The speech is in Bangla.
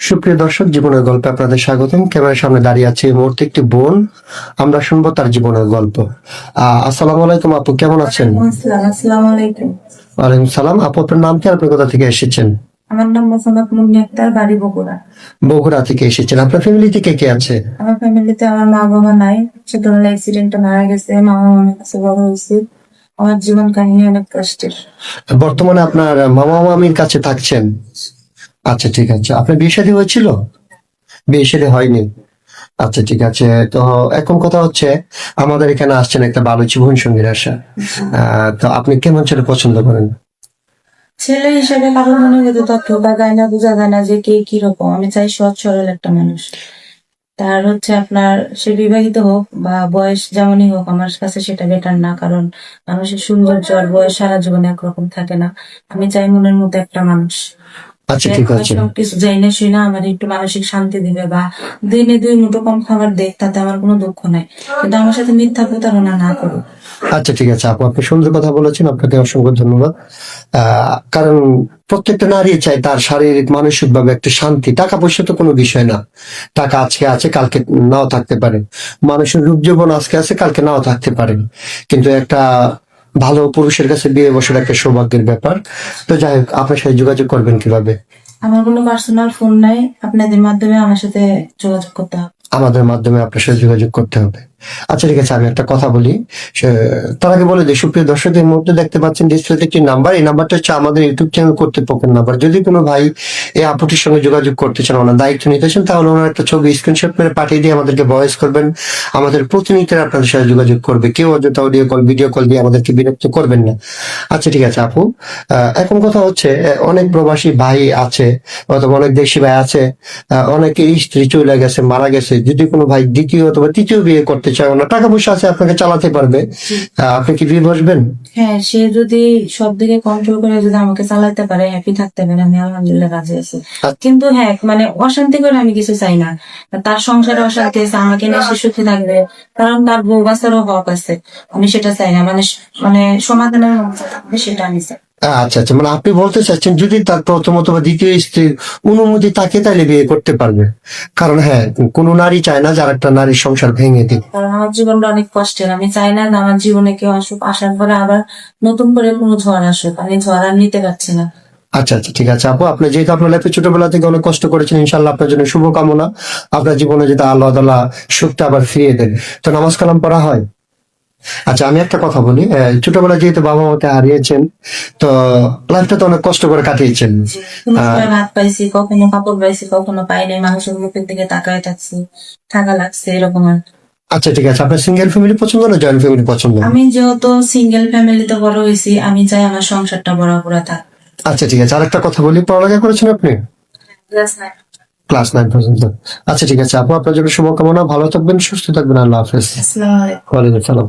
সুপ্রিয় দর্শক, জীবনের গল্পে আপনাদের স্বাগতম। ক্যামেরার সামনে দাঁড়িয়ে আছে এই মুহূর্তে একটি বোন। আমরা শুনবো তার জীবনের গল্প। আসসালামু আলাইকুম আপু, কেমন আছেন? আসসালামু আলাইকুম। ওয়ালাইকুম সালাম। আপু, আপনার নাম কি, আপনি কোথা থেকে এসেছেন? আমার নাম মোসাম্মদ মুন্নি আক্তার, বাড়ি বগুড়া। বগুড়া থেকে এসেছেন। আপনার ফ্যামিলিতে কে কে আছে? আমার ফ্যামিলিতে আমার মা বাবা নাই, ছোটবেলায় অ্যাক্সিডেন্টে মারা গেছে। মামা মামির কাছে বড় হয়েছি। আমার জীবন কাহিনী অনেক কষ্টের। বর্তমানে আপনার মামা মামির কাছে থাকছেন? আচ্ছা, ঠিক আছে। আপনার বিয়ে শাদী হয়েছিল? বিয়ে শাদী হয়নি? আচ্ছা, ঠিক আছে। তো এখন কথা হচ্ছে, আমাদের এখানে আসছেন একটা ভালো জীবন সঙ্গীর আশা। তো আপনি কেমন ছেলে পছন্দ করেন? ছেলে হিসেবে কারোর মনে হয়তো তথ্য বা যায় না, বোঝা যায় না যে কে কিরকম। আমি চাই সৎ সরল একটা মানুষ। তার হচ্ছে আপনার সে বিবাহিত হোক বা বয়স যেমনই হোক, আমার কাছে সেটা বেটার না। কারণ মানুষের সৌন্দর্য আর বয়স সারা জীবনে একরকম থাকে না। আমি চাই মনের মতো একটা মানুষ আচ্ছা, ঠিক আছে। সবকিছু যাই না শুই না আমার একটু মানসিক শান্তি দিবে, বা দিনে 2 মুঠো কম খাবার দেখ, তাতে আমার কোনো দুঃখ নাই। কিন্তু আমার সাথে মিথ্যা প্রতারণা না করো। আচ্ছা, ঠিক আছে আপু, আপনি সুন্দর কথা বলেছেন, আপনাকে অসংখ্য ধন্যবাদ। কারণ প্রত্যেকটা নারী চায় তার শারীরিক মানসিক ভাবে একটা শান্তি। টাকা পয়সা তো কোনো বিষয় না। টাকা আজকে আছে, কালকে নাও থাকতে পারে। মানুষের রূপ যৌবন আজকে আছে, কালকে নাও থাকতে পারে। কিন্তু একটা ভালো পুরুষের কাছে বিয়ে বসার একটা সৌভাগ্যের ব্যাপার। তো যাই হোক, আপনার সাথে যোগাযোগ করবেন কিভাবে? আমার কোনো পার্সোনাল ফোন নাই, আপনাদের মাধ্যমে আমার সাথে যোগাযোগ করতে হবে। আমাদের মাধ্যমে আপনার সাথে যোগাযোগ করতে হবে। আচ্ছা, ঠিক আছে। আমি একটা কথা বলি, তার আগে বলে দিই, সুপ্রিয় দর্শক, এই মুহূর্তে দেখতে পাচ্ছেন ডিসপ্লেতে একটি নাম্বার। এই নাম্বারটা হচ্ছে আমাদের ইউটিউব চ্যানেল কর্তৃপক্ষের নাম্বার। যদি কোনো ভাই এই আপুটির সঙ্গে যোগাযোগ করতে চান, ওনার দায়িত্ব নিতে চান, তাহলে ওনার একটা ছবি স্ক্রিনশট মেরে পাঠিয়ে দিয়ে আমাদেরকে ভয়েস করবেন। আমাদের প্রতিনিয়ত আপনাদের সাথে যোগাযোগ করবে। কেউ অযথা অডিও কল, ভিডিও কল দিয়ে আমাদেরকে বিরক্ত করবেন না। আচ্ছা, ঠিক আছে আপু। এখন কথা হচ্ছে, অনেক প্রবাসী ভাই আছে অথবা অনেক দেশি ভাই আছে, অনেকের স্ত্রী চলে গেছে, মারা গেছে। যদি কোনো ভাই দ্বিতীয় অথবা তৃতীয় বিয়ে করতে চায়, ওনার টাকা পয়সা আছে, আপনাকে চালাতে পারবে, আপনি কি বিয়ে বসবেন? হ্যাঁ, সে যদি সব দিকে কন্ট্রোল করে যদি আমাকে চালাতে পারে, হ্যাপি থাকতে পারে, আমি আলহামদুলিল্লাহ রাজি আছি। কিন্তু হ্যাঁ, মানে অশান্তি করে আমি কিছু চাই না। তার সংসারে অশান্তি আছে, আমাকে নিয়ে সে সুখী থাকবে। কারণ তার বউ বাচ্চারও হক আছে। আমি সেটা চাই না। মানে সমাধানের মধ্যে থাকবে, সেটা আমি চাই। আচ্ছা, আচ্ছা, মানে আপনি বলতে চাচ্ছেন যদি তার প্রথম অথবা দ্বিতীয় স্ত্রীর অনুমতি থাকে তাহলে বিয়ে করতে পারবে। কারণ হ্যাঁ, কোনো নারী চায় না যার একটা নারীর সংসার ভেঙে দিক। কারণ আমার জীবনটা অনেক কষ্টের। আমি চাই না যে আমার জীবনে কেউ আসুক, আসার পরে আবার নতুন করে কোনো ঝড় আসুক। আমি ঝড় আর নিতে পারছি না। আচ্ছা, আচ্ছা, ঠিক আছে আপু, আপনি যেহেতু আপনার লাইফে ছোটবেলা থেকে অনেক কষ্ট করেছেন, ইনশাল্লাহ আপনার জন্য শুভকামনা। আপনার জীবনে যেটা আল্লাহ তাআলা সুখটা আবার ফিরিয়ে দেন। তো নামাজ কালাম পড়া হয়? আচ্ছা, আমি একটা কথা বলি, ছোটবেলায় যেহেতু বাবা মাকে হারিয়েছেন, তো লাইফটা তো অনেক কষ্ট করে কাটিয়েছেন। কোনো সময় ভাত পাইছি, কখনো কাপড় পাইছি, কখনো পাই নাই। মানুষের মুখের দিকে তাকায় থাকছি, থাকা লাগছে, এরকম আর কি। আচ্ছা, ঠিক আছে। আপনার সিঙ্গেল ফ্যামিলি পছন্দ না জয়েন্ট ফ্যামিলি পছন্দ? আমি যেহেতু সিঙ্গেল ফ্যামিলিতে বড় হয়েছি, আমি চাই আমার সংসারটা বড় থাক। আচ্ছা, ঠিক আছে। আরেকটা কথা বলি, পড়ালেখা করেছেন আপনি? ক্লাস 9 পর্যন্ত। আচ্ছা, ঠিক আছে আপু, আপনার জন্য শুভকামনা। ভালো থাকবেন, সুস্থ থাকবেন। আল্লাহ হাফেজ। আসসালামু আলাইকুম। ওয়ালাইকুম সালাম।